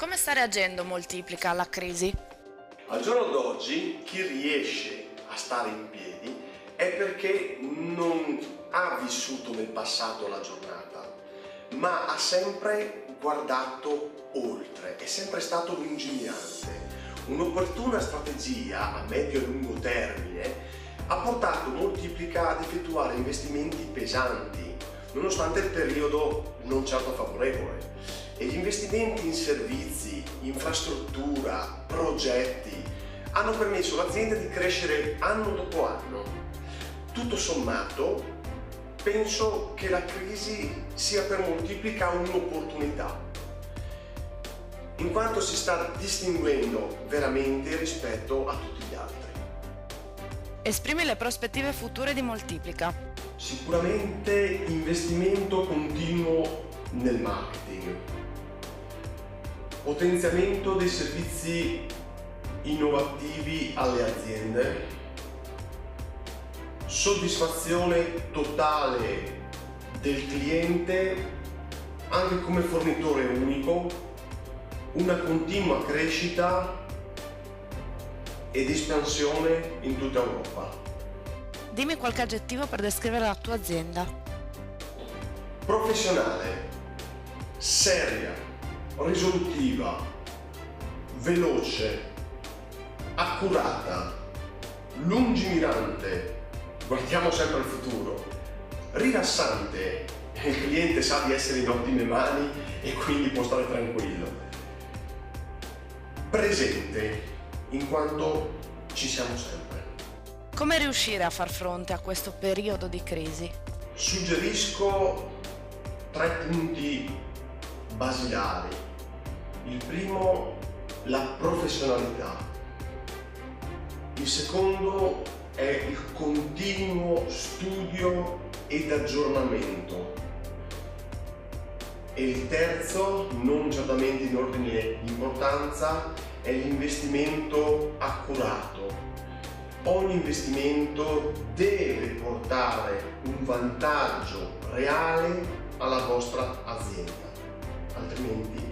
Come sta reagendo Moltiplica alla crisi? Al giorno d'oggi chi riesce a stare in piedi è perché non ha vissuto nel passato la giornata, ma ha sempre guardato oltre, è sempre stato lungimirante. Un'opportuna strategia a medio e lungo termine ha portato Moltiplica ad effettuare investimenti pesanti, nonostante il periodo non certo favorevole. E gli investimenti in servizi, infrastruttura, progetti hanno permesso all'azienda di crescere anno dopo anno. Tutto sommato, penso che la crisi sia per Moltiplica un'opportunità, in quanto si sta distinguendo veramente rispetto a tutti gli altri. Esprimi le prospettive future di Moltiplica. Sicuramente investimento continuo nel marketing, potenziamento dei servizi innovativi alle aziende, soddisfazione totale del cliente anche come fornitore unico, una continua crescita ed espansione in tutta Europa. Dimmi qualche aggettivo per descrivere la tua azienda. Professionale, seria, risolutiva, veloce, accurata, lungimirante, guardiamo sempre al futuro, rilassante, il cliente sa di essere in ottime mani e quindi può stare tranquillo, presente, in quanto ci siamo sempre. Come riuscire a far fronte a questo periodo di crisi? Suggerisco 3 punti basilari. Il primo, la professionalità. Il secondo è il continuo studio ed aggiornamento. E il terzo, non certamente in ordine di importanza, è l'investimento accurato. Ogni investimento deve portare un vantaggio reale alla vostra azienda, altrimenti